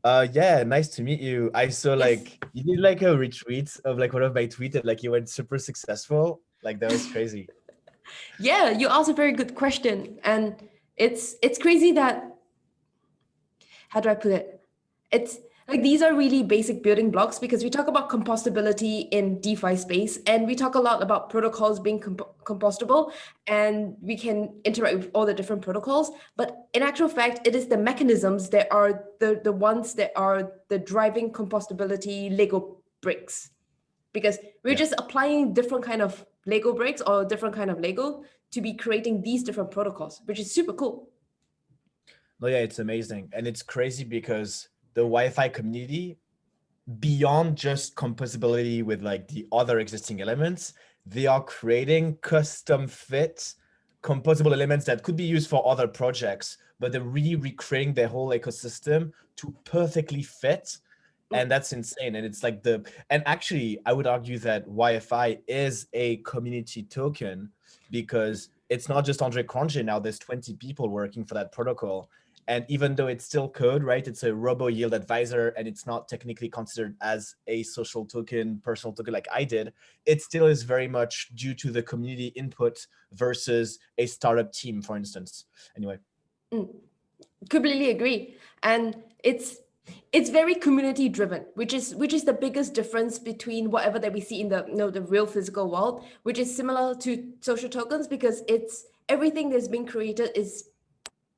Yeah, nice to meet you. I saw Yes. like you did like a retweet of like one of my tweets and like you went super successful. Like that was crazy. Yeah, you asked a very good question. And it's crazy that, how do I put it? It's like these are really basic building blocks because we talk about compostability in DeFi space and we talk a lot about protocols being compostable and we can interact with all the different protocols. But in actual fact, it is the mechanisms that are the ones that are the driving compostability Lego bricks. Because we're Yeah. just applying different kind of Lego bricks or different kind of Lego to be creating these different protocols, which is super cool. No, yeah, it's amazing. And it's crazy because the Wi-Fi community, beyond just composability with like the other existing elements, they are creating custom fit composable elements that could be used for other projects, but they're really recreating their whole ecosystem to perfectly fit. And that's insane. And it's like and actually I would argue that YFI is a community token because it's not just Andre Cronje now, there's 20 people working for that protocol. And even though it's still code, right? It's a robo yield advisor and it's not technically considered as a social token, personal token like I did. It still is very much due to the community input versus a startup team, for instance. Anyway. Completely agree. And it's very community driven, which is the biggest difference between whatever that we see in the the real physical world, which is similar to social tokens because it's everything that's being created is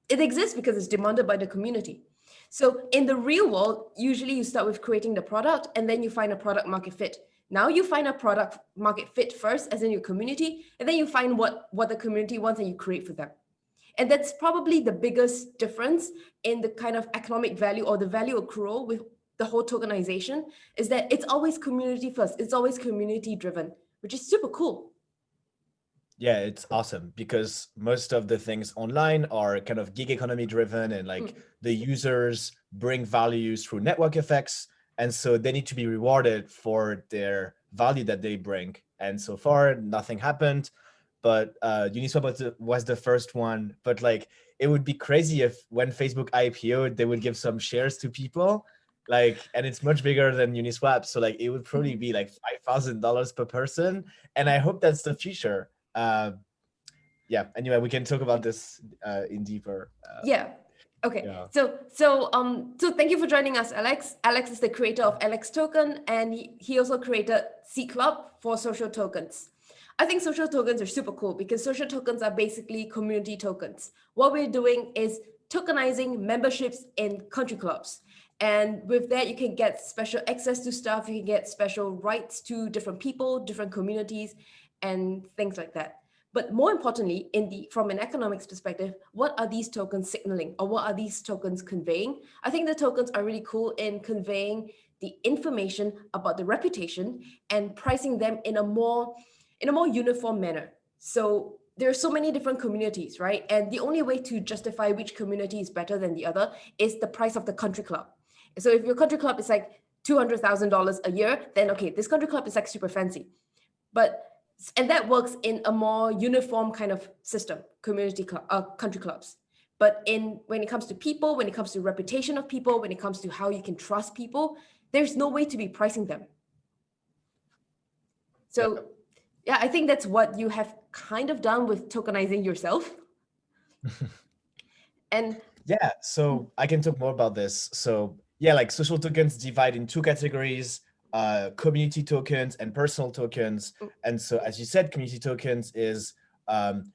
it exists because it's demanded by the community. So in the real world, usually you start with creating the product and then you find a product market fit. Now you find a product market fit first as in your community, and then you find what the community wants and you create for them. And that's probably the biggest difference in the kind of economic value or the value accrual with the whole tokenization is that it's always community first. It's always community driven, which is super cool. Yeah, it's awesome because most of the things online are kind of gig economy driven and like the users bring values through network effects. And so they need to be rewarded for their value that they bring. And so far, nothing happened. But Uniswap was the first one. But like, it would be crazy if when Facebook IPO'd, they would give some shares to people. Like, and it's much bigger than Uniswap. So like, it would probably be like $5,000 per person. And I hope that's the future. uh, yeah, anyway, we can talk about this in deeper. Yeah. Okay. Yeah. So thank you for joining us, Alex. Alex is the creator of Alex Token, and he also created C Club for social tokens. I think social tokens are super cool because social tokens are basically community tokens. What we're doing is tokenizing memberships in country clubs. And with that, you can get special access to stuff, you can get special rights to different people, different communities, and things like that. But more importantly, from an economics perspective, what are these tokens signaling or what are these tokens conveying? I think the tokens are really cool in conveying the information about the reputation and pricing them in a more uniform manner. So there are so many different communities, right? And the only way to justify which community is better than the other is the price of the country club. So if your country club is like $200,000 a year, then okay, this country club is like super fancy. But and that works in a more uniform kind of system, country clubs. But when it comes to people, when it comes to reputation of people, when it comes to how you can trust people, there's no way to be pricing them. Yeah. So yeah, I think that's what you have kind of done with tokenizing yourself. And Yeah, so I can talk more about this. So yeah, like social tokens divide in two categories, community tokens and personal tokens. And so as you said, community tokens is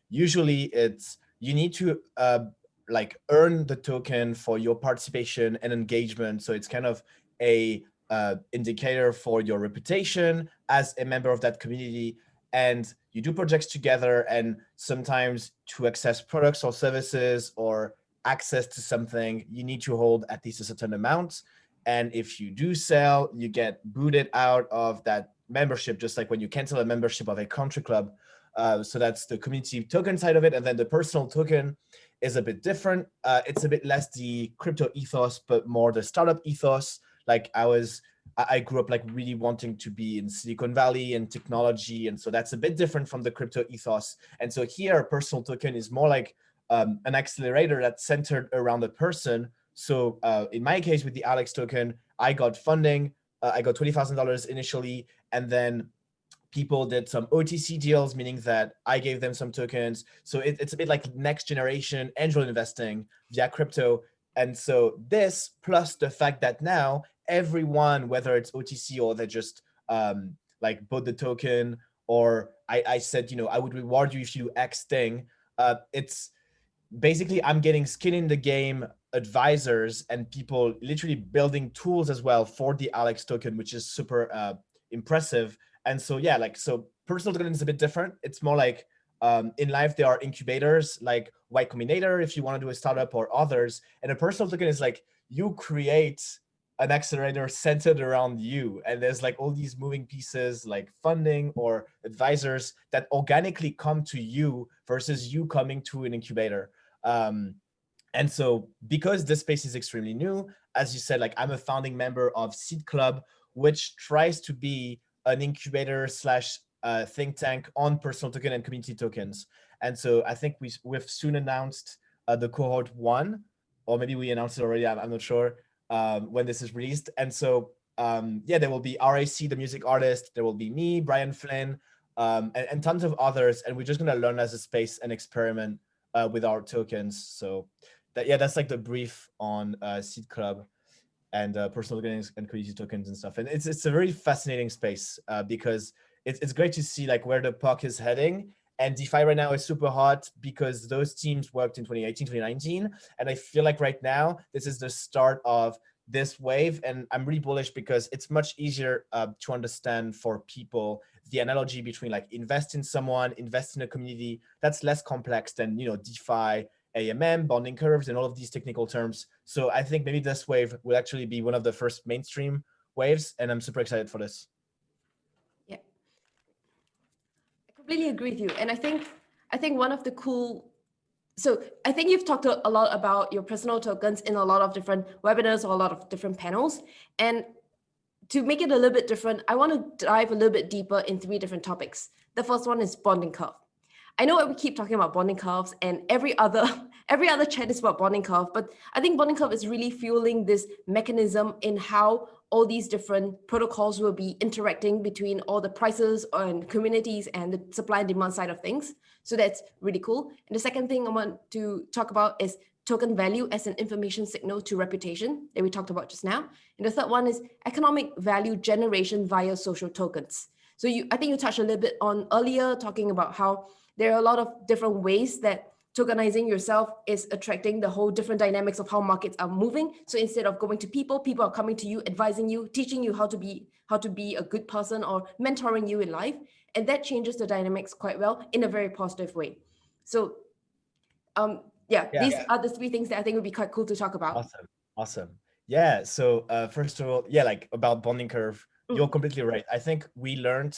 usually it's you need to like earn the token for your participation and engagement. So it's kind of a indicator for your reputation as a member of that community. And you do projects together, and sometimes to access products or services or access to something, you need to hold at least a certain amount. And if you do sell, you get booted out of that membership, just like when you cancel a membership of a country club. So that's the community token side of it. And then the personal token is a bit different. It's a bit less the crypto ethos, but more the startup ethos. Like I grew up like really wanting to be in Silicon Valley and technology. And so that's a bit different from the crypto ethos. And so here, personal token is more like an accelerator that's centered around a person So in my case with the Alex token, I got funding. I got $20,000 initially, and then people did some OTC deals, meaning that I gave them some tokens. So it's a bit like next generation angel investing via crypto. And so this, plus the fact that now everyone, whether it's OTC or they just like bought the token, or I said, I would reward you if you do X thing. It's basically I'm getting skin in the game advisors and people literally building tools as well for the Alex token, which is super impressive. And so, yeah, like, so personal token is a bit different. It's more like in life, there are incubators like Y Combinator if you want to do a startup, or others. And a personal token is like you create an accelerator centered around you. And there's like all these moving pieces like funding or advisors that organically come to you versus you coming to an incubator. And so because this space is extremely new, as you said, like I'm a founding member of Seed Club, which tries to be an incubator slash think tank on personal token and community tokens. And so I think we've soon announced the cohort 1, or maybe we announced it already, I'm not sure when this is released. And so yeah, there will be RAC, the music artist, there will be me, Brian Flynn, and tons of others. And we're just gonna learn as a space and experiment with our tokens. So that's like the brief on Seed Club and personal tokens and community tokens and stuff. And it's a very fascinating space because it's great to see like where the puck is heading. And DeFi right now is super hot because those teams worked in 2018, 2019. And I feel like right now, this is the start of this wave. And I'm really bullish because it's much easier to understand for people the analogy between like invest in someone, invest in a community. That's less complex than, DeFi, AMM, bonding curves, and all of these technical terms. So I think maybe this wave will actually be one of the first mainstream waves, and I'm super excited for this. Yeah, I completely agree with you. And I think one of the cool, so I think you've talked a lot about your personal tokens in a lot of different webinars or a lot of different panels. And to make it a little bit different, I want to dive a little bit deeper in 3 different topics. The first one is bonding curve. I know we keep talking about bonding curves, and every other chat is about bonding curve, but I think bonding curve is really fueling this mechanism in how all these different protocols will be interacting between all the prices and communities and the supply and demand side of things. So that's really cool. And the second thing I want to talk about is token value as an information signal to reputation that we talked about just now. And the third one is economic value generation via social tokens. So I think you touched a little bit on earlier, talking about how there are a lot of different ways that tokenizing yourself is attracting the whole different dynamics of how markets are moving. So instead of going to people are coming to you, advising you, teaching you how to be a good person, or mentoring you in life. And that changes the dynamics quite well in a very positive way. So these are the 3 things that I think would be quite cool to talk about. Awesome. Yeah. So first of all, yeah, like about bonding curve, you're completely right. I think we learned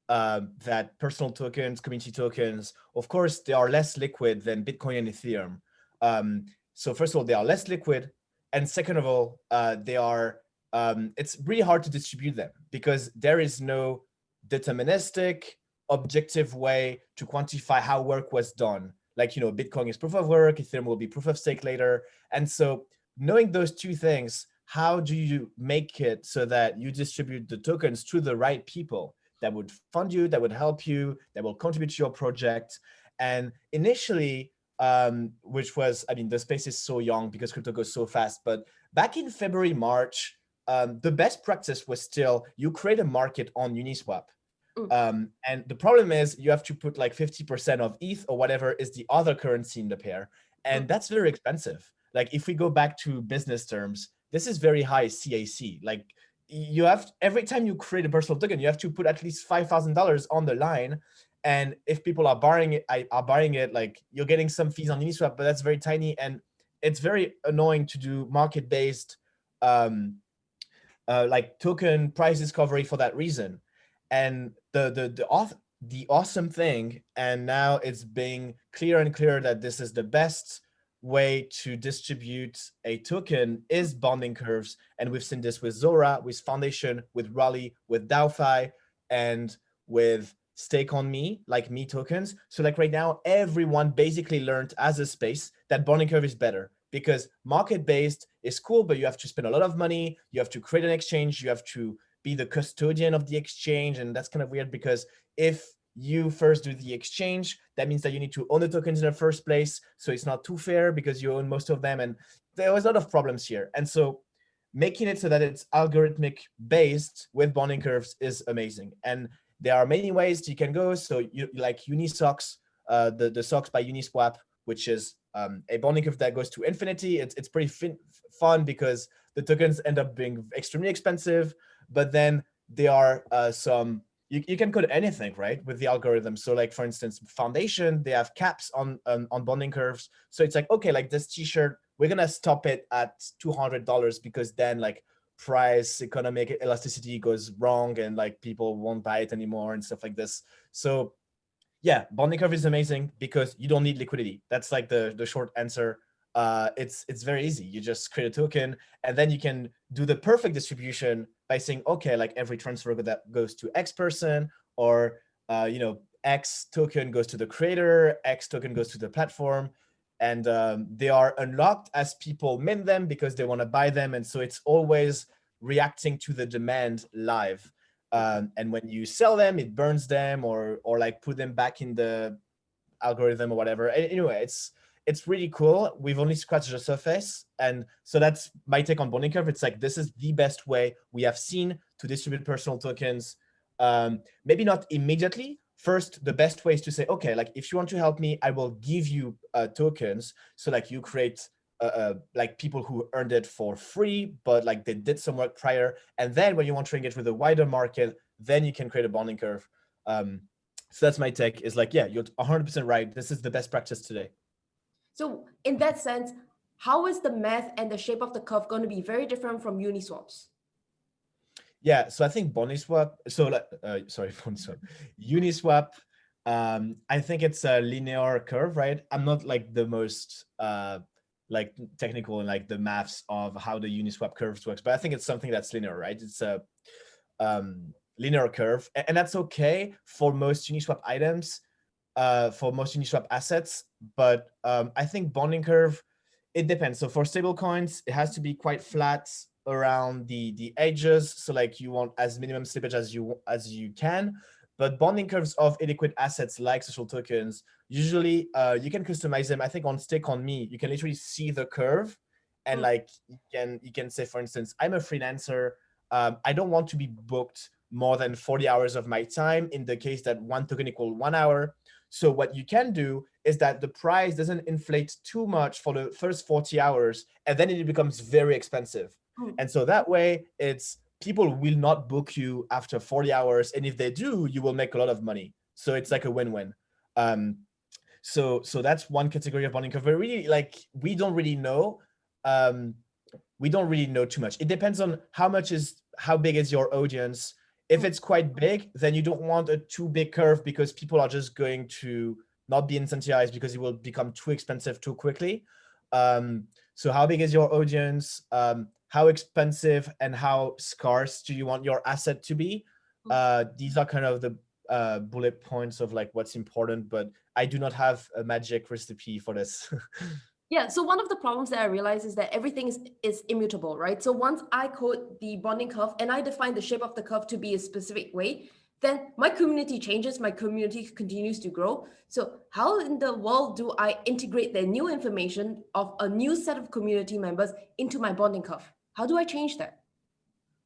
that personal tokens, community tokens, of course, they are less liquid than Bitcoin and Ethereum. So first of all, they are less liquid. And second of all, they are, it's really hard to distribute them because there is no deterministic, objective way to quantify how work was done. Like, Bitcoin is proof of work, Ethereum will be proof of stake later. And so knowing those 2 things, how do you make it so that you distribute the tokens to the right people that would fund you, that would help you, that will contribute to your project? And initially, which was, the space is so young because crypto goes so fast, but back in February, March, the best practice was still you create a market on Uniswap. And the problem is you have to put like 50% of ETH or whatever is the other currency in the pair. And that's very expensive. Like if we go back to business terms, this is very high CAC. Like you have, every time you create a personal token, you have to put at least $5,000 on the line. And if people are buying it, like you're getting some fees on Uniswap, but that's very tiny. And it's very annoying to do market-based like token price discovery for that reason. And the awesome thing, and now it's being clearer and clearer that this is the best way to distribute a token, is bonding curves. And we've seen this with Zora, with Foundation, with Raleigh, with DAOFi, and with Stake on Me, like Me tokens. So like right now, everyone basically learned as a space that bonding curve is better because market-based is cool, but you have to spend a lot of money. You have to create an exchange. You have to be the custodian of the exchange. And that's kind of weird because if you first do the exchange, that means that you need to own the tokens in the first place. So it's not too fair because you own most of them. And there was a lot of problems here. And so making it so that it's algorithmic based with bonding curves is amazing. And there are many ways you can go. So you like Unisocks, the socks by Uniswap, which is a bonding curve that goes to infinity. It's pretty fun because the tokens end up being extremely expensive, but then there are some, you can code anything, right, with the algorithm. So like, for instance, Foundation, they have caps on bonding curves. So it's like, okay, like this t-shirt, we're gonna stop it at $200 because then like price economic elasticity goes wrong and like people won't buy it anymore and stuff like this. So yeah, bonding curve is amazing because you don't need liquidity. That's like the short answer. It's very easy. You just create a token and then you can do the perfect distribution by saying, okay, like every transfer that goes to X person, or X token goes to the creator, X token goes to the platform, and they are unlocked as people mint them because they want to buy them, and so it's always reacting to the demand live. And when you sell them, it burns them or like put them back in the algorithm or whatever. Anyway, it's really cool. We've only scratched the surface. And so that's my take on bonding curve. It's like, this is the best way we have seen to distribute personal tokens. Maybe not immediately. First, the best way is to say, okay, like if you want to help me, I will give you tokens. So like you create like people who earned it for free, but like they did some work prior. And then when you want to engage with a wider market, then you can create a bonding curve. So that's my take, is like, yeah, you're 100% right. This is the best practice today. So in that sense, how is the math and the shape of the curve going to be very different from Uniswaps? Yeah, so I think Uniswap, Uniswap, I think it's a linear curve, right? I'm not like the most like technical in like the maths of how the Uniswap curves works, but I think it's something that's linear, right? It's a linear curve, and that's okay for most Uniswap items, for most Uniswap assets. But I think bonding curve, it depends. So for stable coins, it has to be quite flat around the edges. So like you want as minimum slippage as you can. But bonding curves of illiquid assets like social tokens, usually you can customize them. I think on Stake on Me, you can literally see the curve, and like you can say, for instance, I'm a freelancer. I don't want to be booked more than 40 hours of my time in the case that one token equal 1 hour. So what you can do is that the price doesn't inflate too much for the first 40 hours, and then it becomes very expensive. And so that way, it's people will not book you after 40 hours. And if they do, you will make a lot of money. So it's like a win-win. So that's one category of bonding curve. But really, like, we don't really know. We don't really know too much. It depends on how big is your audience. If it's quite big, then you don't want a too big curve because people are just going to not be incentivized because it will become too expensive too quickly. So how big is your audience? How expensive and how scarce do you want your asset to be? These are kind of the bullet points of like what's important, but I do not have a magic recipe for this. Yeah, so one of the problems that I realize is that everything is immutable, right? So once I code the bonding curve and I define the shape of the curve to be a specific way, then my community changes, my community continues to grow. So how in the world do I integrate the new information of a new set of community members into my bonding curve? How do I change that?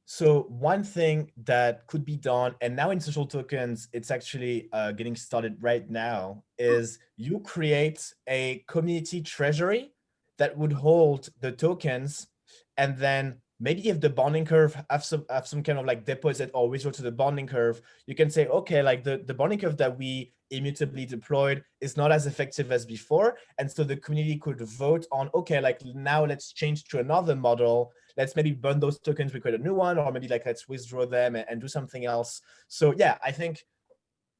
So one thing that could be done, and now in social tokens, it's actually getting started right now, is you create a community treasury that would hold the tokens, and then maybe if the bonding curve have some kind of like deposit or withdraw to the bonding curve, you can say, okay, like the bonding curve that we immutably deployed is not as effective as before, and so the community could vote on, okay, like now let's change to another model. Let's maybe burn those tokens, we create a new one, or maybe like let's withdraw them and do something else. So yeah, I think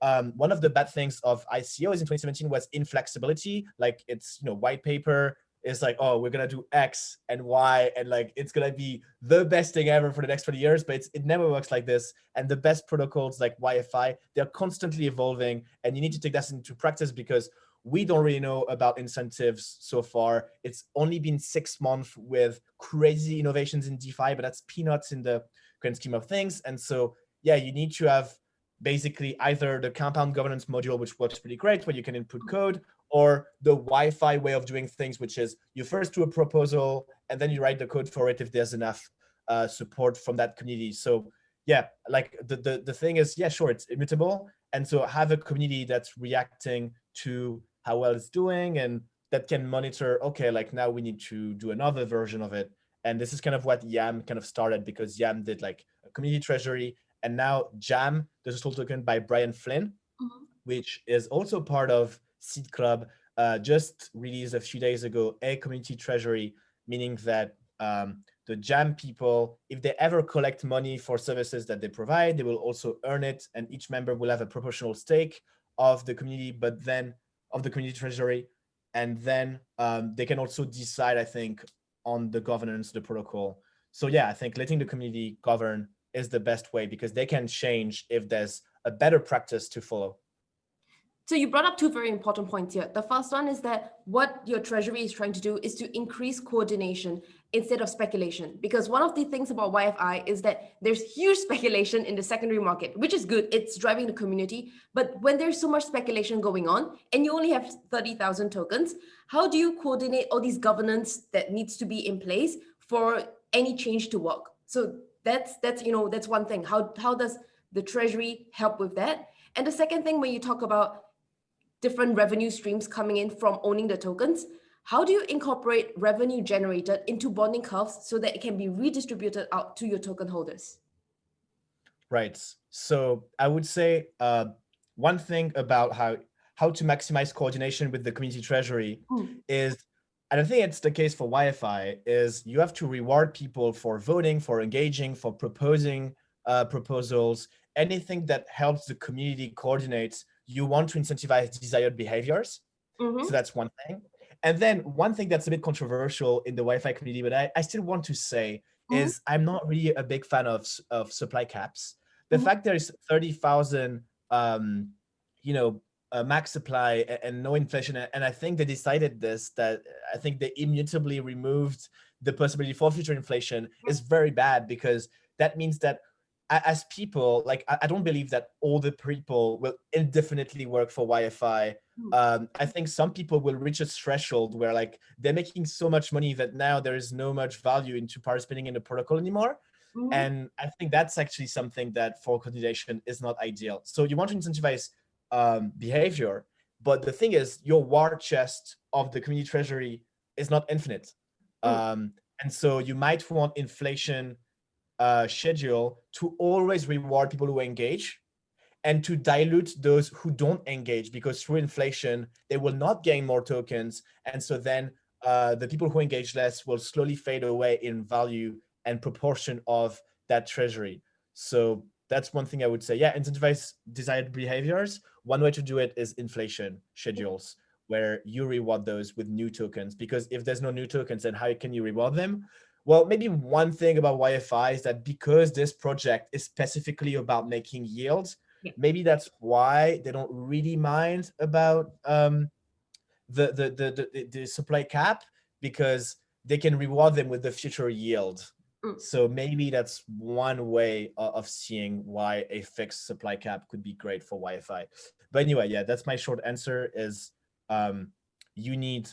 one of the bad things of ICOs in 2017 was inflexibility. Like it's, white paper is like, oh, we're gonna do X and Y, and like it's gonna be the best thing ever for the next 20 years, but it never works like this. And the best protocols like YFI, they're constantly evolving, and you need to take that into practice, because we don't really know about incentives so far. It's only been 6 months with crazy innovations in DeFi, but that's peanuts in the grand scheme of things. And so, yeah, you need to have basically either the compound governance module, which works pretty great, where you can input code, or the Wi-Fi way of doing things, which is you first do a proposal and then you write the code for it if there's enough support from that community. So yeah, like the thing is, yeah, sure, it's immutable. And so have a community that's reacting to how well it's doing and that can monitor, okay, like now we need to do another version of it. And this is kind of what Yam kind of started, because Yam did like a community treasury, and now Jam, the social token by Brian Flynn, which is also part of Seed Club, just released a few days ago a community treasury, meaning that the Jam people, if they ever collect money for services that they provide, they will also earn it, and each member will have a proportional stake of the community, but then of the community treasury, and then they can also decide, I think, on the governance, the protocol. So yeah, I think letting the community govern is the best way, because they can change if there's a better practice to follow. So you brought up two very important points here. The first one is that what your treasury is trying to do is to increase coordination instead of speculation. Because one of the things about YFI is that there's huge speculation in the secondary market, which is good. It's driving the community. But when there's so much speculation going on and you only have 30,000 tokens, how do you coordinate all these governance that needs to be in place for any change to work? So that's one thing. How does the treasury help with that? And the second thing, when you talk about different revenue streams coming in from owning the tokens, how do you incorporate revenue generated into bonding curves so that it can be redistributed out to your token holders? Right. So I would say one thing about how to maximize coordination with the community treasury is, and I think it's the case for YFI, is you have to reward people for voting, for engaging, for proposing proposals, anything that helps the community coordinate. You want to incentivize desired behaviors. So that's one thing. And then one thing that's a bit controversial in the Wi-Fi community, but I still want to say, is I'm not really a big fan of supply caps. The fact there's 30,000, max supply and no inflation, and I think they decided this, that I think they immutably removed the possibility for future inflation, is very bad, because that means that as people, like I don't believe that all the people will indefinitely work for Wi-Fi. I think some people will reach a threshold where like they're making so much money that now there is no much value into participating in the protocol anymore. And I think that's actually something that for coordination is not ideal. So you want to incentivize behavior, but the thing is, your war chest of the community treasury is not infinite. And so you might want inflation schedule to always reward people who engage and to dilute those who don't engage, because through inflation, they will not gain more tokens. And so then the people who engage less will slowly fade away in value and proportion of that treasury. So that's one thing I would say. Yeah, incentivize desired behaviors. One way to do it is inflation schedules, where you reward those with new tokens, because if there's no new tokens, then how can you reward them? Well, maybe one thing about YFI is that because this project is specifically about making yields, maybe that's why they don't really mind about the supply cap, because they can reward them with the future yield. So maybe that's one way of seeing why a fixed supply cap could be great for YFI. But anyway, yeah, that's my short answer is you need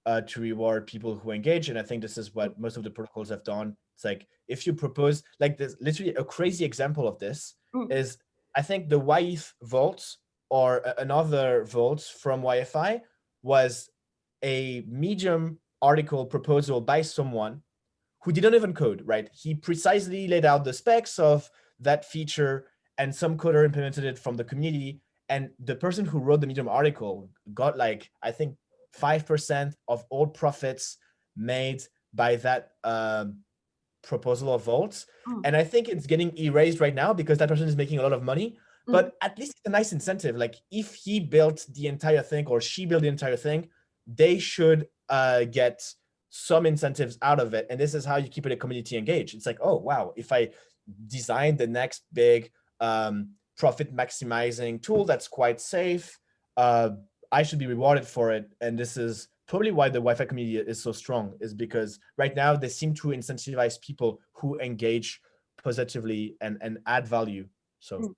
to reward people who engage. And I think this is what most of the protocols have done. It's like, if you propose, like there's literally a crazy example of this is, I think the YETH vault or another vault from YFI was a Medium article proposal by someone who didn't even code, right? He precisely laid out the specs of that feature and some coder implemented it from the community. And the person who wrote the Medium article got like, I think 5% of all profits made by that proposal of votes. And I think it's getting erased right now because that person is making a lot of money. But at least it's a nice incentive. Like if he built the entire thing or she built the entire thing, they should get some incentives out of it. And this is how you keep it a community engaged. It's like, oh, wow, if I design the next big profit maximizing tool that's quite safe, I should be rewarded for it. And this is probably why the Wi-Fi community is so strong, is because right now they seem to incentivize people who engage positively and add value. So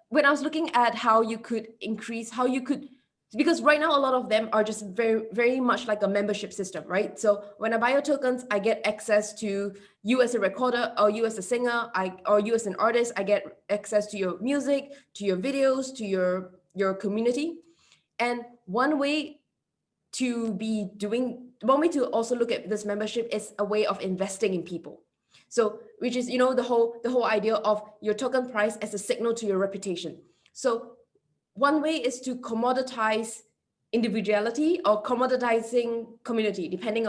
when I was looking at how you could increase, how you could, because right now a lot of them are just very, very much like a membership system, right? So when I buy your tokens, I get access to you as a recorder, or you as a singer, or you as an artist. I get access to your music, to your videos, to your community. And one way to also look at this membership is a way of investing in people. So, which is, the whole idea of your token price as a signal to your reputation. So one way is to commoditize individuality, or commoditizing community, depending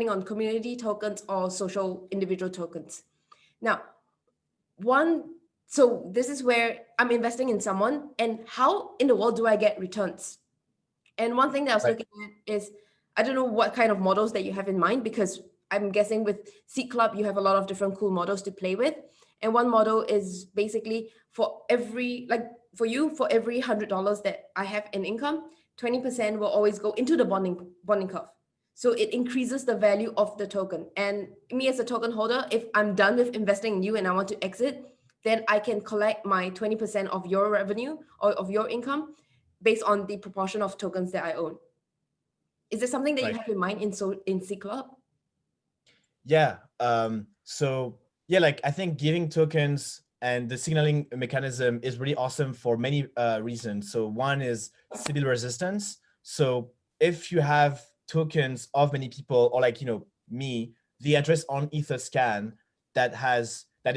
on community tokens or social individual tokens. Now, so this is where I'm investing in someone, and how in the world do I get returns? And one thing that I was right. looking at is, I don't know what kind of models that you have in mind, because I'm guessing with Seed Club, you have a lot of different cool models to play with. And one model is basically for every $100 that I have in income, 20% will always go into the bonding curve. So it increases the value of the token. And me as a token holder, if I'm done with investing in you and I want to exit, then I can collect my 20% of your revenue or of your income based on the proportion of tokens that I own. Is there something that you Right. have in mind in C Club? Yeah. So yeah, like I think giving tokens and the signaling mechanism is really awesome for many reasons. So one is Sybil resistance. So if you have tokens of many people, or like, me, the address on Etherscan that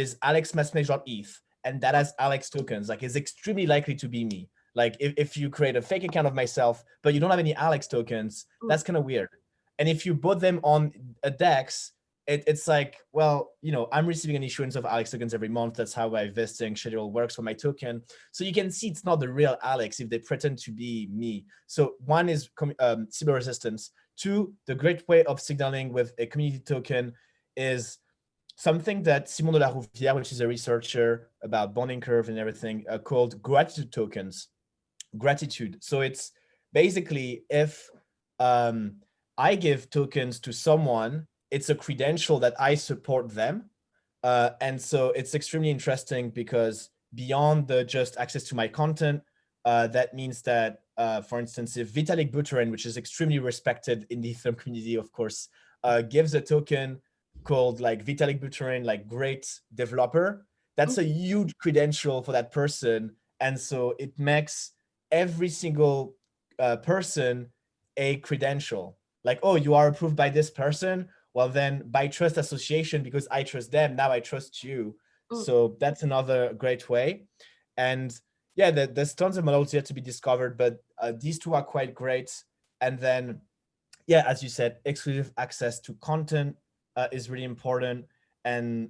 is Alex Masmejean.eth, and that has Alex tokens, like, is extremely likely to be me. Like if you create a fake account of myself, but you don't have any Alex tokens, that's kind of weird. And if you put them on a DEX, it's like, well, I'm receiving an issuance of Alex tokens every month. That's how my vesting schedule works for my token. So you can see it's not the real Alex if they pretend to be me. So one is cyber resistance. Two, the great way of signaling with a community token is something that Simon de la Rouvière, which is a researcher about bonding curve and everything, called gratitude tokens. Gratitude. So it's basically, if I give tokens to someone, it's a credential that I support them. And so it's extremely interesting because beyond the just access to my content, that means that, for instance, if Vitalik Buterin, which is extremely respected in the Ethereum community, of course, gives a token called like Vitalik Buterin, like great developer, that's a huge credential for that person. And so it makes every single person a credential. Like, oh, you are approved by this person. Well, then by trust association, because I trust them, now I trust you. So that's another great way. And yeah, there's tons of models yet to be discovered, but these two are quite great. And then, yeah, as you said, exclusive access to content is really important. And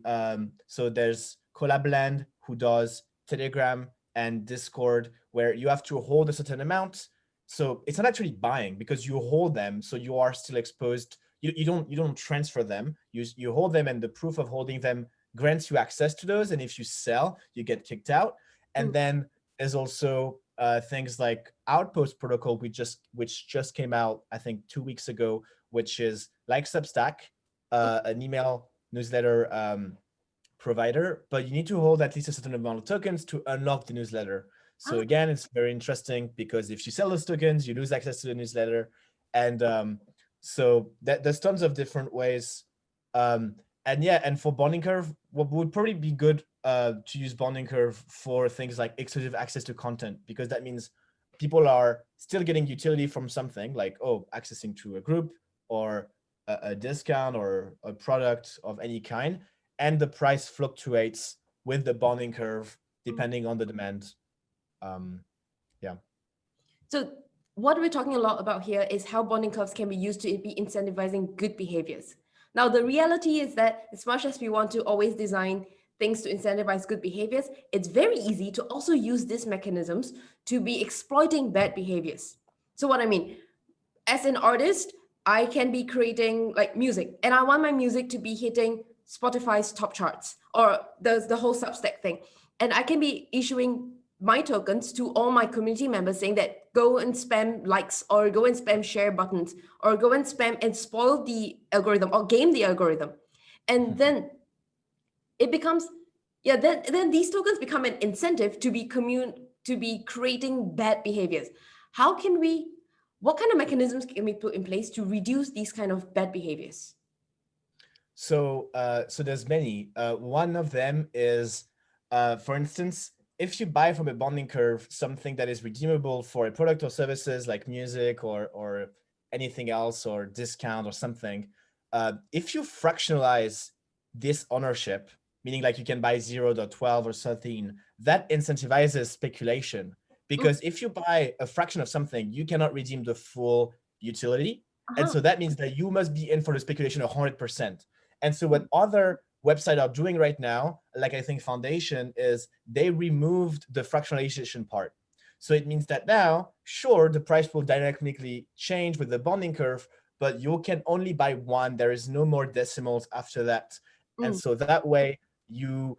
so there's Collabland, who does Telegram and Discord, where you have to hold a certain amount. So it's not actually buying, because you hold them, so you are still exposed. You don't transfer them. You hold them, and the proof of holding them grants you access to those. And if you sell, you get kicked out. And then there's also things like Outpost Protocol, which just came out, I think, 2 weeks ago, which is like Substack, an email newsletter provider, but you need to hold at least a certain amount of tokens to unlock the newsletter. So again, it's very interesting, because if you sell those tokens, you lose access to the newsletter. And so there's tons of different ways. And yeah, and for bonding curve, what would probably be good to use bonding curve for things like exclusive access to content, because that means people are still getting utility from something, like, oh, accessing to a group or a discount or a product of any kind, and the price fluctuates with the bonding curve depending on the demand. Yeah. So what we're talking a lot about here is how bonding curves can be used to be incentivizing good behaviors. Now, the reality is that as much as we want to always design things to incentivize good behaviors, it's very easy to also use these mechanisms to be exploiting bad behaviors. So what I mean, as an artist, I can be creating like music, and I want my music to be hitting Spotify's top charts, or the whole Substack thing. And I can be issuing my tokens to all my community members saying that go and spam likes or go and spam share buttons or go and spam and spoil the algorithm or game the algorithm. And then it becomes, yeah, then these tokens become an incentive to be creating bad behaviors. How can we, what kind of mechanisms can we put in place to reduce these kind of bad behaviors? So, so there's many. One of them is, for instance, if you buy from a bonding curve something that is redeemable for a product or services like music or anything else or discount or something, if you fractionalize this ownership, meaning like you can buy 0.12 or 13, that incentivizes speculation. Because if you buy a fraction of something, you cannot redeem the full utility. And so that means that you must be in for the speculation 100%. And so what other websites are doing right now, like I think Foundation, is they removed the fractionalization part. So it means that now, sure, the price will dynamically change with the bonding curve, but you can only buy one. There is no more decimals after that. And so that way you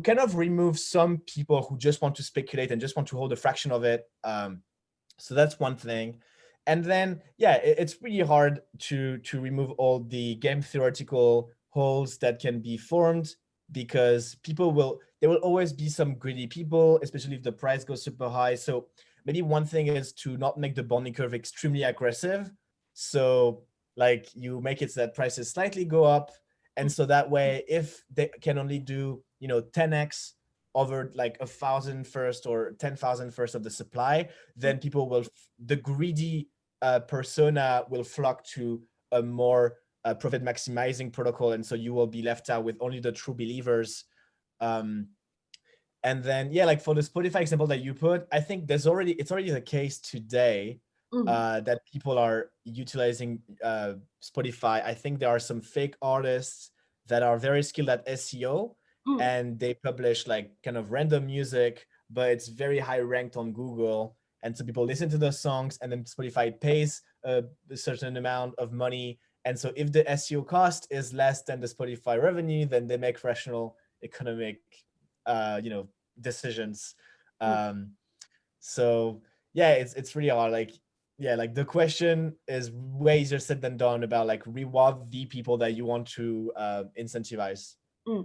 kind of remove some people who just want to speculate and just want to hold a fraction of it. So that's one thing. And then, yeah, it's really hard to remove all the game theoretical holes that can be formed, because there will always be some greedy people, especially if the price goes super high. So maybe one thing is to not make the bonding curve extremely aggressive. So like you make it so that prices slightly go up. And so that way, if they can only do, 10x over like 1,000 first or 10,000 first of the supply, then people will, the greedy persona will flock to a more profit maximizing protocol. And so you will be left out with only the true believers. And then, yeah, like for the Spotify example that you put, I think it's already the case today that people are utilizing Spotify. I think there are some fake artists that are very skilled at SEO, and they publish like kind of random music, but it's very high ranked on Google. And so people listen to those songs, and then Spotify pays a certain amount of money. And so if the SEO cost is less than the Spotify revenue, then they make rational economic decisions. So yeah, it's really hard. Like, yeah, like the question is way easier said than done about like reward the people that you want to incentivize.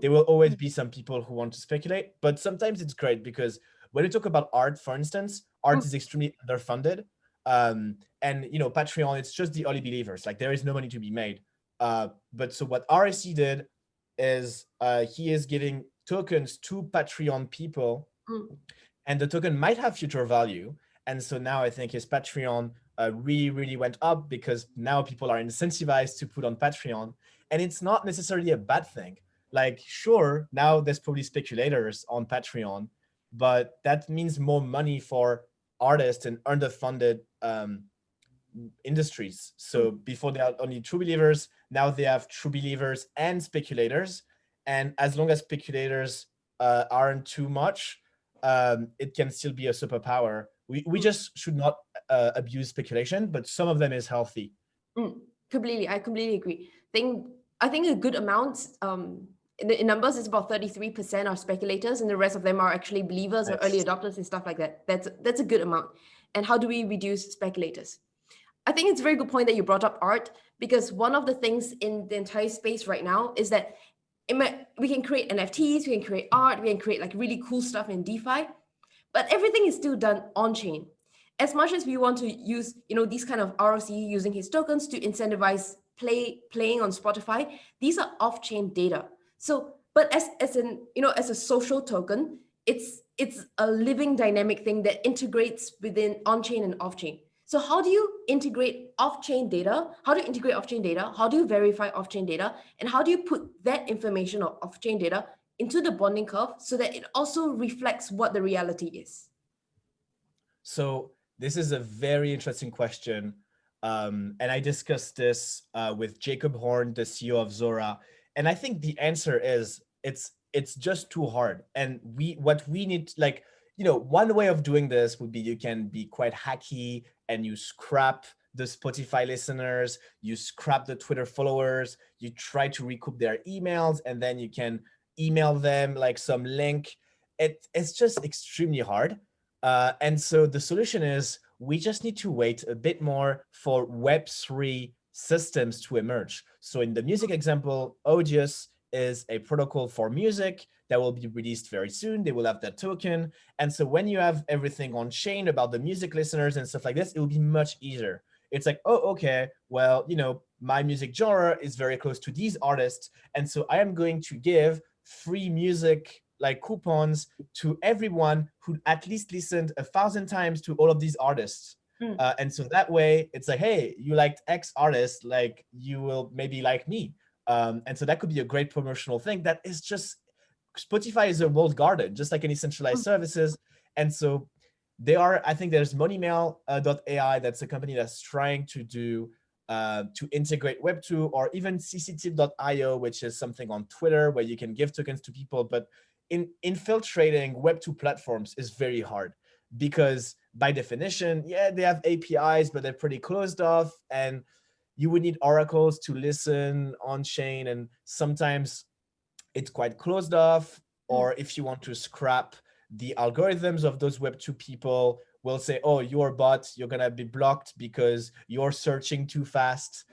There will always be some people who want to speculate, but sometimes it's great because when you talk about art, for instance, art is extremely underfunded. And Patreon, it's just the early believers. Like there is no money to be made. But so what RSC did is he is giving tokens to Patreon people, and the token might have future value. And so now I think his Patreon really, really went up because now people are incentivized to put on Patreon. And it's not necessarily a bad thing. Like, sure, now there's probably speculators on Patreon, but that means more money for artists and underfunded industries. So before they are only true believers, now they have true believers and speculators. And as long as speculators aren't too much, it can still be a superpower. We just should not abuse speculation, but some of them is healthy. I completely agree. I think a good amount in numbers is about 33% are speculators, and the rest of them are actually believers or early adopters and stuff like that. That's a good amount. And how do we reduce speculators? I think it's a very good point that you brought up art, because one of the things in the entire space right now is that we can create NFTs, we can create art, we can create like really cool stuff in DeFi, but everything is still done on chain. As much as we want to use, these kind of ROC using his tokens to incentivize playing on Spotify, these are off-chain data. So, but as a social token, it's a living dynamic thing that integrates within on-chain and off-chain. So how do you integrate off-chain data? How do you integrate off-chain data? How do you verify off-chain data? And how do you put that information of off-chain data into the bonding curve so that it also reflects what the reality is? So this is a very interesting question. And I discussed this with Jacob Horn, the CEO of Zora. And I think the answer is it's just too hard. And what we need, like, one way of doing this would be you can be quite hacky and you scrap the Spotify listeners, you scrap the Twitter followers, you try to recoup their emails, and then you can email them like some link. it's just extremely hard. And so the solution is we just need to wait a bit more for Web3 systems to emerge. So in the music example, Audius is a protocol for music that will be released very soon. They will have that token. And so when you have everything on chain about the music listeners and stuff like this, it will be much easier. It's like, oh, okay, well, my music genre is very close to these artists. And so I am going to give free music like coupons to everyone who at least listened 1,000 times to all of these artists. And so that way it's like, hey, you liked X artist, like you will maybe like me. And so that could be a great promotional thing that is just, Spotify is a walled garden, just like any centralized services. And so I think there's Moneymail.ai, that's a company that's trying to do, to integrate Web2, or even cctip.io, which is something on Twitter where you can give tokens to people. But infiltrating Web2 platforms is very hard because by definition, yeah, they have APIs, but they're pretty closed off, and you would need oracles to listen on chain. And sometimes it's quite closed off, or if you want to scrap the algorithms of those Web2 people, will say, oh, you're a bot, you're gonna be blocked because you're searching too fast.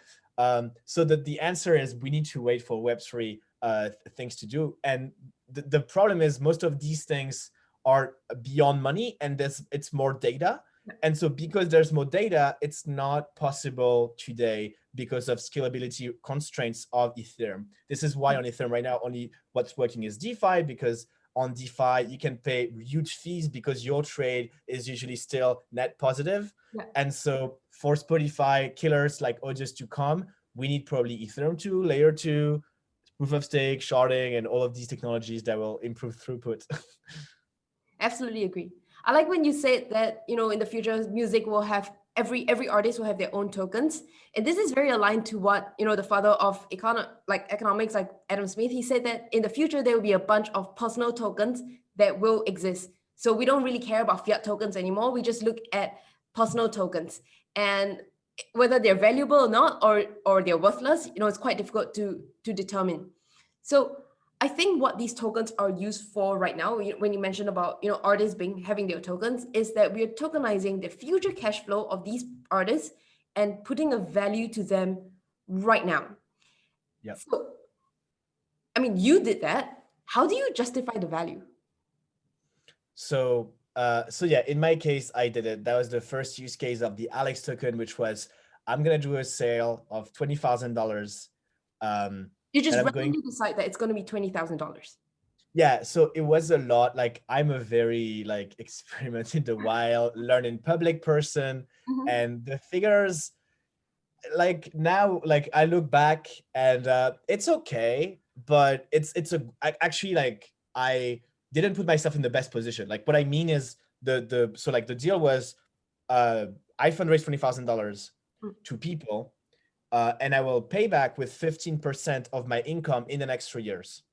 So that the answer is we need to wait for Web3 things to do. And the problem is most of these things are beyond money, and it's more data. And so because there's more data, it's not possible today because of scalability constraints of Ethereum. This is why on Ethereum right now, only what's working is DeFi, because on DeFi, you can pay huge fees because your trade is usually still net positive. Yeah. And so for Spotify killers like Audius to come, we need probably Ethereum 2, layer 2, proof of stake, sharding, and all of these technologies that will improve throughput. Absolutely agree. I like when you said that, in the future, music will have every artist will have their own tokens. And this is very aligned to what, the father of economics, like Adam Smith, he said that in the future, there will be a bunch of personal tokens that will exist. So we don't really care about fiat tokens anymore. We just look at personal tokens, and whether they're valuable or not, or they're worthless, it's quite difficult to determine. So I think what these tokens are used for right now, when you mentioned about artists having their tokens, is that we are tokenizing the future cash flow of these artists and putting a value to them right now. Yeah. So, I mean, you did that. How do you justify the value? So yeah, in my case, I did it. That was the first use case of the Alex token, which was, I'm gonna do a sale of $20,000. You just randomly decide that it's going to be $20,000. Yeah, so it was a lot. Like, I'm a very experiment in the wild, learn in public person, and the figures, now, I look back and it's okay, but actually, I didn't put myself in the best position. Like, what I mean is the deal was, I fundraised $20,000 to people, and I will pay back with 15% of my income in the next 3 years.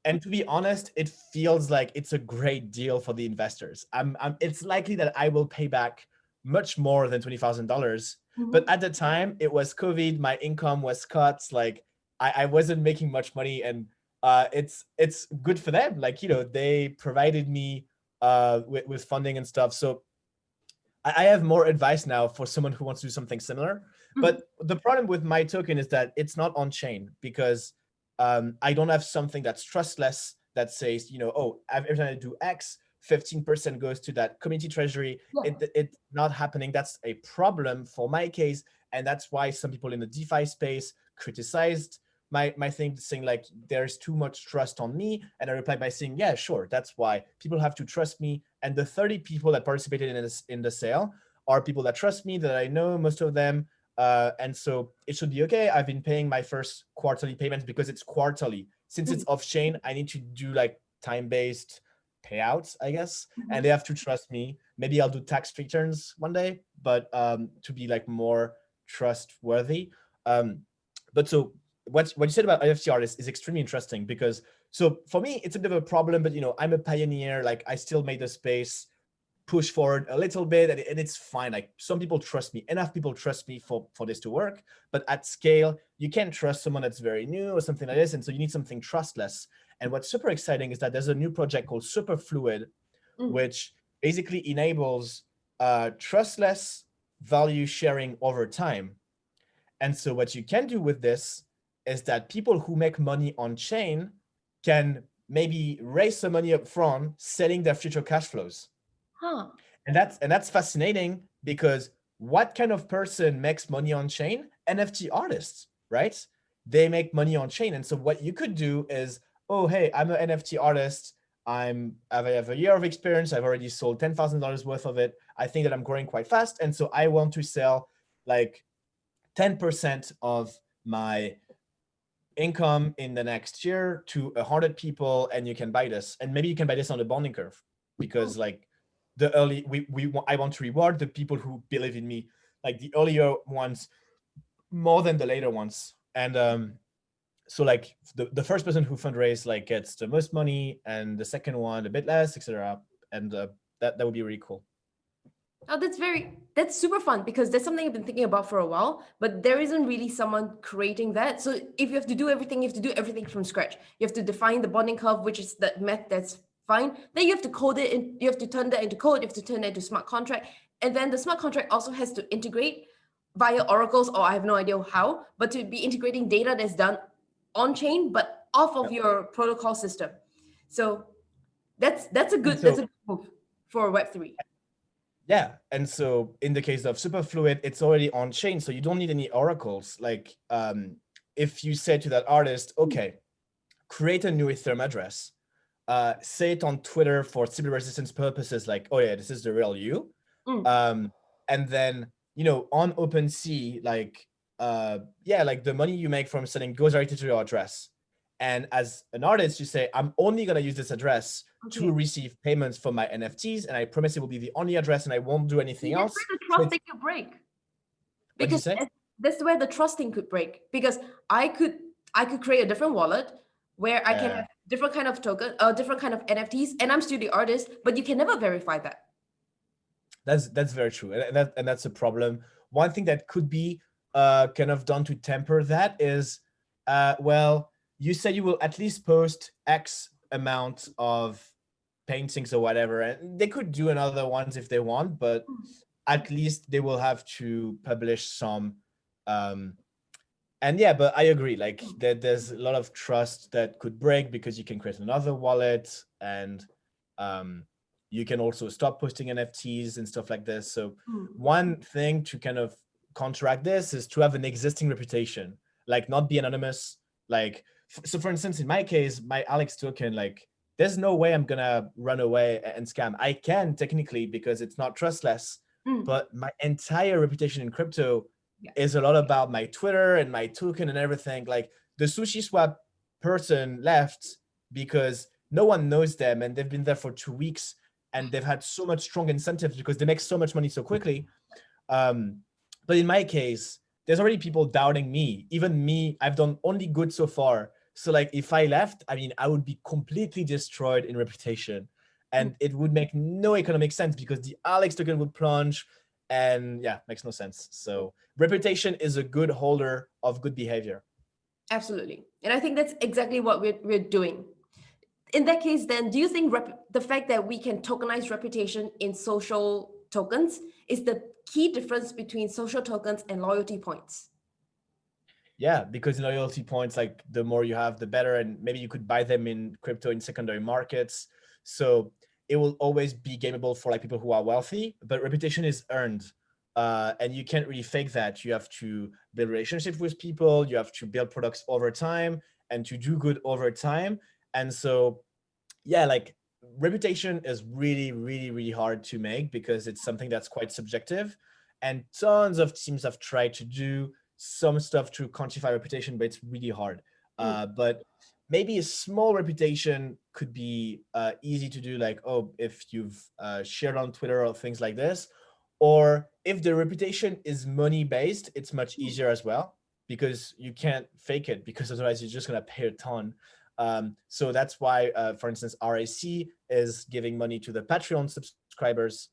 And to be honest, it feels like it's a great deal for the investors. It's likely that I will pay back much more than $20,000. But at the time, it was COVID. My income was cut. I wasn't making much money, and it's good for them. They provided me with funding and stuff. So I have more advice now for someone who wants to do something similar. But the problem with my token is that it's not on chain, because I don't have something that's trustless that says, oh, every time I do X, 15% goes to that community treasury. Yeah. It's not happening. That's a problem for my case. And that's why some people in the DeFi space criticized my thing, saying there's too much trust on me. And I replied by saying, yeah, sure, that's why people have to trust me. And the 30 people that participated in the sale are people that trust me, that I know, most of them. And so it should be okay. I've been paying my first quarterly payments because it's quarterly. Since it's off chain, I need to do time-based payouts, I guess. And they have to trust me. Maybe I'll do tax returns one day, but to be more trustworthy. But so what you said about NFT artists is extremely interesting, because so for me, it's a bit of a problem, but I'm a pioneer. I still made the space push forward a little bit, and it's fine. Some people trust me, enough people trust me for this to work, but at scale, you can't trust someone that's very new or something like this. And so you need something trustless. And what's super exciting is that there's a new project called Superfluid, which basically enables trustless value sharing over time. And so what you can do with this is that people who make money on chain can maybe raise some money up front, selling their future cash flows. Huh. And that's fascinating, because what kind of person makes money on chain? NFT artists, right? They make money on chain. And so what you could do is, oh, hey, I'm an NFT artist. I have a year of experience. I've already sold $10,000 worth of it. I think that I'm growing quite fast. And so I want to sell like 10% of my income in the next year to 100 people, and you can buy this. And maybe you can buy this on the bonding curve, because like the early, I want to reward the people who believe in me, like the earlier ones more than the later ones. And so like the first person who fundraise like gets the most money, and the second one a bit less, etc. And that would be really cool. Oh, that's super fun, because that's something I've been thinking about for a while, but there isn't really someone creating that. So if you have to do everything, you have to do everything from scratch. You have to define the bonding curve, which is the math that's fine. Then you have to code it, and you have to turn that into code. You have to turn that into smart contract. And then the smart contract also has to integrate via oracles, or I have no idea how, but to be integrating data that's done on chain, but off of your protocol system. So that's a good move for Web3. Yeah, and so in the case of Superfluid, it's already on chain, so you don't need any oracles. Like if you say to that artist, okay, create a new Ethereum address, say it on Twitter for Sybil resistance purposes, like, oh yeah, this is the real you. And then, you know, on OpenSea, like, yeah, like the money you make from selling goes directly to your address. And as an artist, you say, I'm only going to use this address to receive payments for my NFTs. And I promise it will be the only address, and I won't do anything else. That's where the trust thing could break. Because that's where the trusting could break. Because I could create a different wallet where I can have different kind of token, different kind of NFTs, and I'm still the artist, but you can never verify that. That's very true. And that's a problem. One thing that could be kind of done to temper that is, well, you said you will at least post X amount of paintings or whatever, and they could do another ones if they want, but at least they will have to publish some. And yeah, but I agree, like there's a lot of trust that could break, because you can create another wallet, and you can also stop posting NFTs and stuff like this. So one thing to kind of counteract this is to have an existing reputation, like not be anonymous. Like, so for instance, in my case, my Alex token, like there's no way I'm gonna run away and scam. I can technically, because it's not trustless, but my entire reputation in crypto is a lot about my Twitter and my token and everything. Like the Sushi Swap person left because no one knows them, and they've been there for 2 weeks, and they've had so much strong incentives because they make so much money so quickly. But in my case, there's already people doubting me. Even me, I've done only good so far. So like if I left, I mean, I would be completely destroyed in reputation, and it would make no economic sense, because the Alex token would plunge, and yeah, makes no sense. So reputation is a good holder of good behavior. Absolutely. And I think that's exactly what we're doing. In that case, then, do you think the fact that we can tokenize reputation in social tokens is the key difference between social tokens and loyalty points? Yeah, because loyalty points, like the more you have, the better. And maybe you could buy them in crypto in secondary markets. So it will always be gameable for like people who are wealthy, but reputation is earned. And you can't really fake that. You have to build relationships with people. You have to build products over time and to do good over time. And so, yeah, like reputation is really, really, really hard to make, because it's something that's quite subjective. And tons of teams have tried to do some stuff to quantify reputation, but it's really hard. But maybe a small reputation could be easy to do, like, oh, if you've shared on Twitter or things like this. Or if the reputation is money based, it's much easier as well, because you can't fake it, because otherwise you're just going to pay a ton. So that's why, for instance, RAC is giving money to the Patreon subscribers,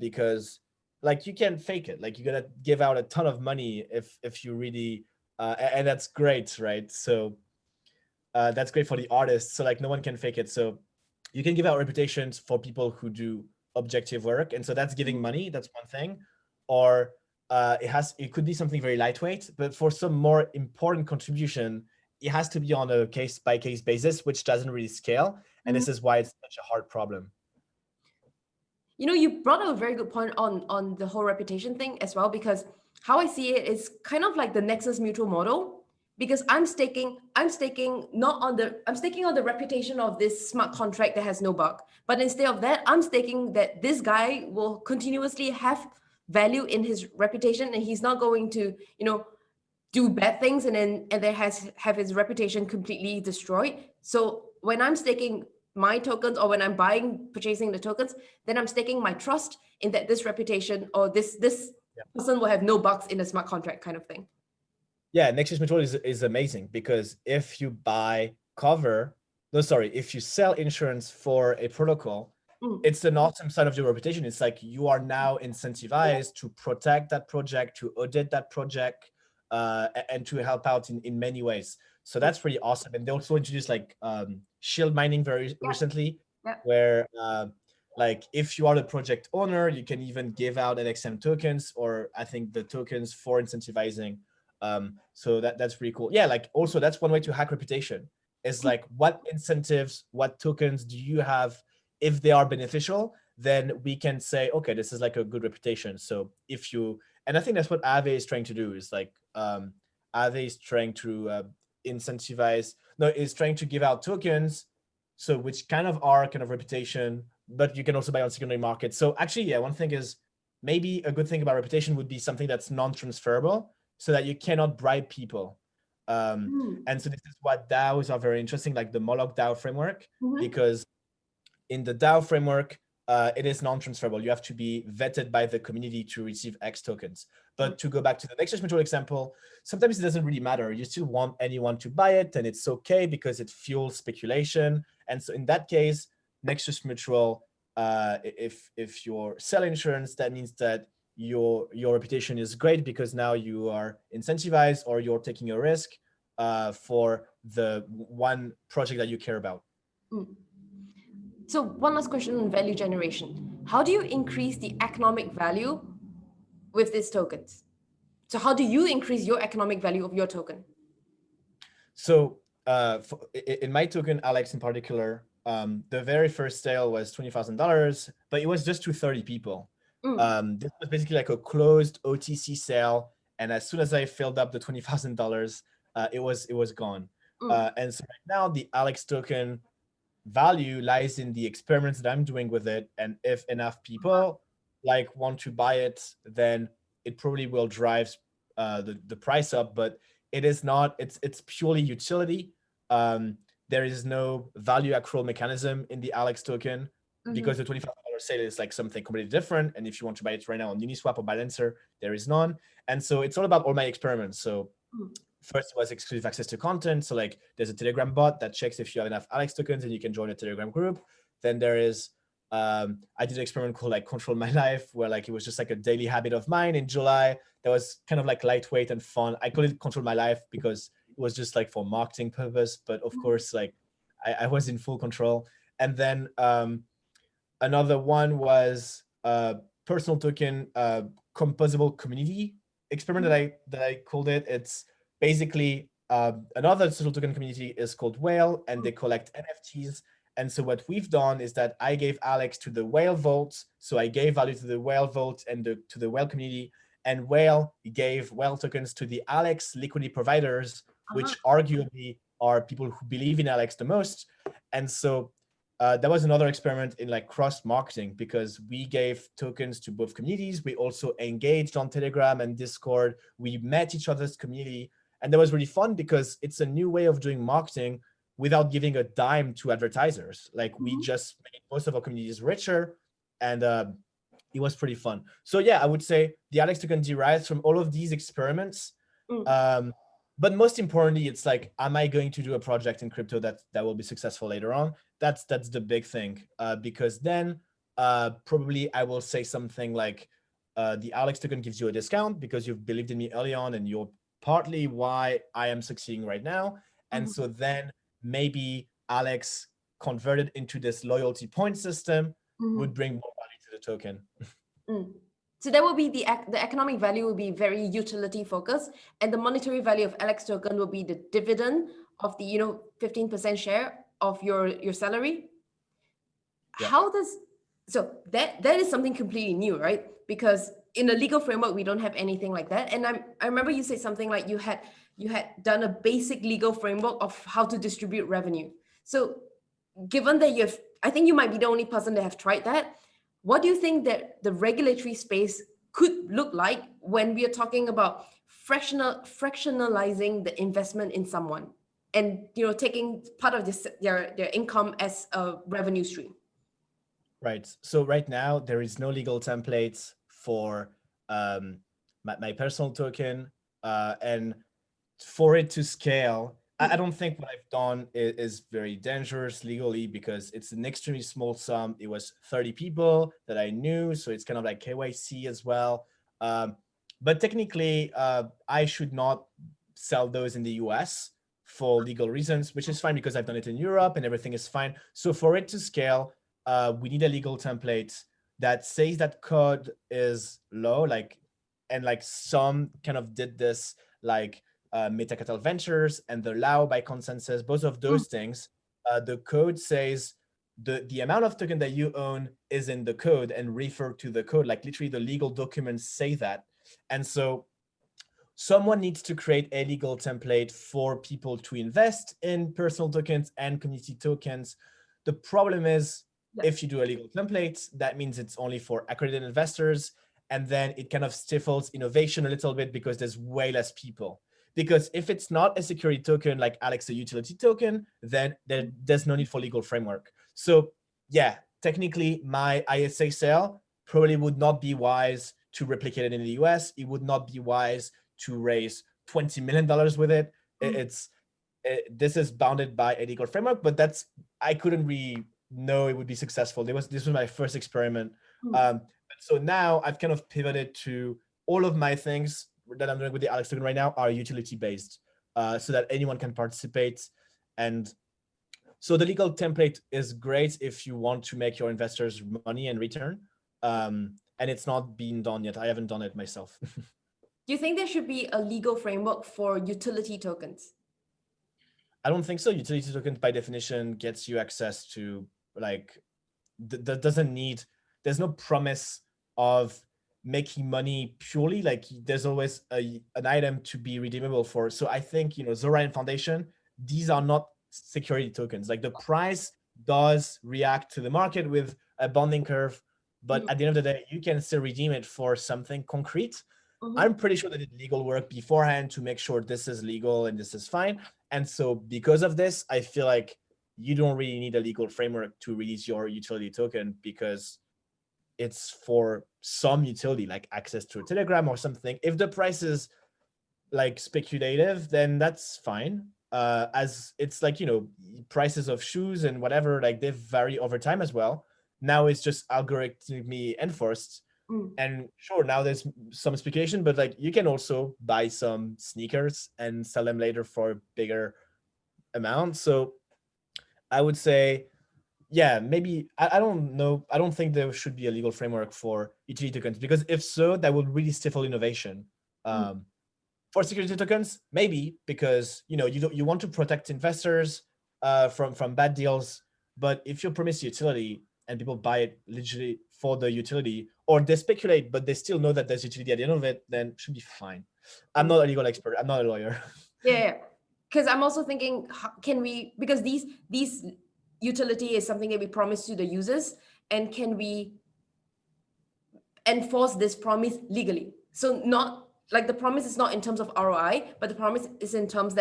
because like you can't fake it. Like you're going to give out a ton of money if you really, and that's great, right? So that's great for the artists. So like no one can fake it. So you can give out reputations for people who do objective work, and so that's giving money. That's one thing. Or it could be something very lightweight, but for some more important contribution, it has to be on a case by case basis, which doesn't really scale. And this is why it's such a hard problem. You know, you brought up a very good point on the whole reputation thing as well, because how I see it is kind of like the Nexus Mutual model, because I'm staking not on the I'm staking on the reputation of this smart contract that has no bug, but instead of that, I'm staking that this guy will continuously have value in his reputation, and he's not going to, you know, do bad things and then have his reputation completely destroyed. So when I'm staking my tokens, or when I'm purchasing the tokens, then I'm staking my trust in that this reputation or this person will have no bugs in the smart contract kind of thing. Yeah, Nexus Mutual is amazing, because if you if you sell insurance for a protocol, it's an awesome side of your reputation. It's like you are now incentivized to protect that project, to audit that project, and to help out in many ways. So that's pretty awesome. And they also introduced like shield mining very recently, where like if you are the project owner, you can even give out NXM tokens, or I think the tokens for incentivizing. So that's pretty cool. Yeah, like also that's one way to hack reputation. Is like, what incentives, what tokens do you have? If they are beneficial, then we can say, okay, this is like a good reputation. So if you, and I think that's what Aave is trying to do, is like Aave is trying to is trying to give out tokens, so which kind of are kind of reputation, but you can also buy on secondary market. So actually, yeah, one thing is maybe a good thing about reputation would be something that's non-transferable, so that you cannot bribe people. And so this is what DAOs are very interesting, like the Moloch DAO framework, because in the DAO framework, it is non-transferable. You have to be vetted by the community to receive X tokens. But to go back to the Nexus Mutual example, sometimes it doesn't really matter. You still want anyone to buy it, and it's okay because it fuels speculation. And so in that case, Nexus Mutual, if you're selling insurance, that means that your reputation is great, because now you are incentivized, or you're taking a risk for the one project that you care about. So one last question on value generation. How do you increase the economic value with these tokens? So how do you increase your economic value of your token? So in my token, Alex in particular, the very first sale was $20,000, but it was just to 30 people. This was basically like a closed OTC sale, and as soon as I filled up the $20,000, it was gone. And so right now, the Alex token value lies in the experiments that I'm doing with it, and if enough people like want to buy it, then it probably will drive the price up. But it is not. It's purely utility. There is no value accrual mechanism in the Alex token, because the $25 sale is like something completely different. And if you want to buy it right now on Uniswap or Balancer, there is none. And so it's all about all my experiments. So first was exclusive access to content. So like there's a Telegram bot that checks if you have enough Alex tokens and you can join a Telegram group. Then there is, I did an experiment called like Control My Life, where like it was just like a daily habit of mine in July. That was kind of like lightweight and fun. I call it Control My Life because it was just like for marketing purpose. But of course, like I was in full control. And then another one was personal token composable community experiment that I called it. It's basically another social token community is called Whale, and they collect NFTs. And so what we've done is that I gave Alex to the Whale vote. So I gave value to the Whale vote and to the Whale community, and Whale gave Whale tokens to the Alex liquidity providers, which arguably are people who believe in Alex the most. And so that was another experiment in like cross marketing, because we gave tokens to both communities. We also engaged on Telegram and Discord. We met each other's community, and that was really fun because it's a new way of doing marketing without giving a dime to advertisers. Like we just made most of our communities richer, and it was pretty fun. So yeah, I would say the Alex token derives from all of these experiments. But most importantly, it's like, am I going to do a project in crypto that will be successful later on? That's the big thing, because then probably I will say something like, the Alex token gives you a discount because you've believed in me early on, and you're partly why I am succeeding right now. And so then maybe Alex converted into this loyalty point system would bring more value to the token. So that will be the economic value will be very utility focused, and the monetary value of Alex token will be the dividend of the 15% share of your salary. Yeah. How does that is something completely new, right? Because in a legal framework we don't have anything like that. And I remember you said something like you had done a basic legal framework of how to distribute revenue. So given that I think you might be the only person that have tried that. What do you think that the regulatory space could look like when we are talking about fractionalizing the investment in someone and taking part of their income as a revenue stream? Right. So right now there is no legal templates for my personal token, and for it to scale, I don't think what I've done is very dangerous legally, because it's an extremely small sum. It was 30 people that I knew, so it's kind of like KYC as well. But technically, I should not sell those in the US for legal reasons, which is fine because I've done it in Europe and everything is fine. So for it to scale, we need a legal template that says that code is low, and some kind of did this, like Meta Capital Ventures and the Lao by consensus, both of those things. The code says the amount of token that you own is in the code and refer to the code, like literally the legal documents say that. And so someone needs to create a legal template for people to invest in personal tokens and community tokens. The problem is, if you do a legal template, that means it's only for accredited investors, and then it kind of stifles innovation a little bit because there's way less people. Because if it's not a security token like Alex, a utility token, then there's no need for legal framework. So yeah, technically my ISA sale probably would not be wise to replicate it in the US. It would not be wise to raise $20 million with it. This is bounded by a legal framework, but I couldn't really know it would be successful. This was my first experiment. So now I've kind of pivoted to all of my things that I'm doing with the Alex token right now are utility based, so that anyone can participate. And so the legal template is great if you want to make your investors money and return. And it's not been done yet. I haven't done it myself. Do you think there should be a legal framework for utility tokens? I don't think so. Utility tokens by definition gets you access to, like, that doesn't need, there's no promise of making money purely. Like, there's always an item to be redeemable for. So I think, Zora and Foundation, these are not security tokens. Like, the price does react to the market with a bonding curve, but at the end of the day, you can still redeem it for something concrete. I'm pretty sure they did legal work beforehand to make sure this is legal and this is fine. And so because of this, I feel like you don't really need a legal framework to release your utility token, because it's for some utility, like access to a Telegram or something. If the price is like speculative, then that's fine. As it's like, prices of shoes and whatever, like they vary over time as well. Now it's just algorithmically enforced. And sure, now there's some speculation, but like you can also buy some sneakers and sell them later for a bigger amount. So I would say, yeah, maybe, I don't know. I don't think there should be a legal framework for utility tokens, because if so, that would really stifle innovation. For security tokens, maybe, because you want to protect investors from bad deals. But if you promise utility and people buy it literally for the utility, or they speculate but they still know that there's utility at the end of it, then it should be fine. I'm not a legal expert. I'm not a lawyer. Yeah, because I'm also thinking, can we, because these utility is something that we promise to the users, and can we enforce this promise legally? So not like the promise is not in terms of ROI, but the promise is in terms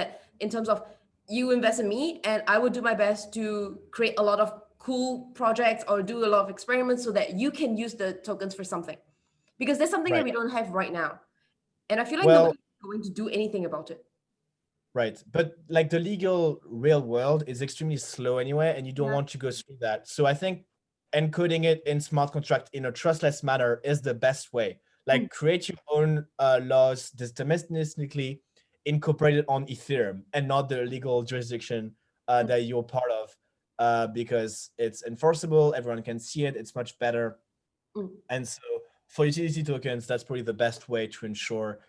of you invest in me and I will do my best to create a lot of cool projects or do a lot of experiments so that you can use the tokens for something, because there's something that we don't have right now, and I feel like nobody's going to do anything about it. Right. But like the legal real world is extremely slow anyway, and you don't want to go through that. So I think encoding it in smart contract in a trustless manner is the best way. Like create your own laws deterministically incorporated on Ethereum and not the legal jurisdiction that you're part of, because it's enforceable, everyone can see it, it's much better. And so for utility tokens, that's probably the best way to ensure,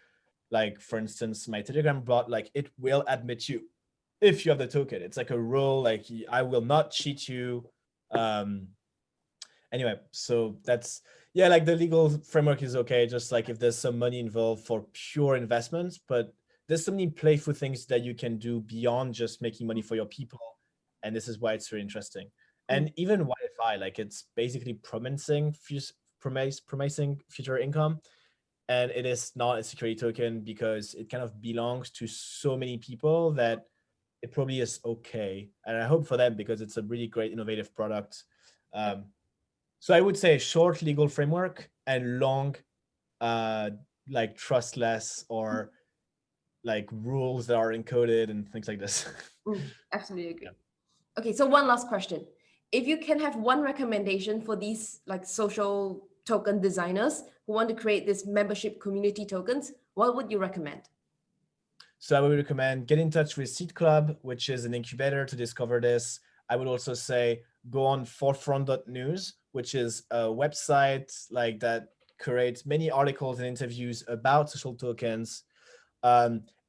like, for instance, my Telegram bot, like, it will admit you if you have the token. It's like a rule, like, I will not cheat you. Anyway, so that's, yeah, like the legal framework is okay, just like if there's some money involved for pure investments, but there's so many playful things that you can do beyond just making money for your people. And this is why it's very interesting. And even YFI, like, it's basically promising future income. And it is not a security token because it kind of belongs to so many people that it probably is okay. And I hope for them, because it's a really great innovative product. So I would say short legal framework and long, like, trustless or like rules that are encoded and things like this. Absolutely agree. Yeah. Okay, so one last question. If you can have one recommendation for these like social token designers who want to create this membership community tokens, what would you recommend? So I would recommend get in touch with Seed Club, which is an incubator to discover this. I would also say go on forefront.news, which is a website like that creates many articles and interviews about social tokens.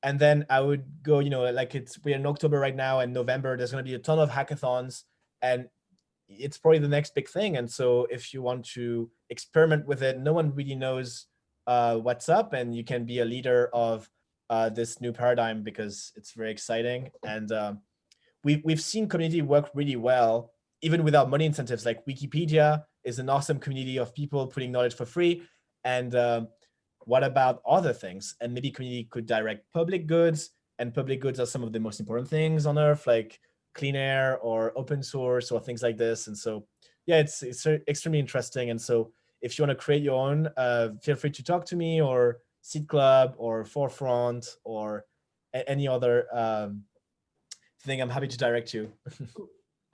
And then I would go, like, we're in October right now, and November, there's going to be a ton of hackathons, and it's probably the next big thing. And so if you want to experiment with it, no one really knows what's up, and you can be a leader of this new paradigm, because it's very exciting. And we've seen community work really well, even without money incentives. Like, Wikipedia is an awesome community of people putting knowledge for free. And what about other things? And maybe community could direct public goods, and public goods are some of the most important things on earth, like clean air or open source or things like this. And so, yeah, it's extremely interesting. And so if you want to create your own, feel free to talk to me, or Seed Club, or Forefront, or any other thing. I'm happy to direct you.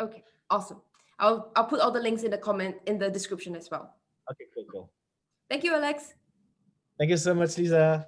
Okay, awesome. I'll put all the links in the description as well. Okay, cool. Thank you, Alex. Thank you so much, Lisa.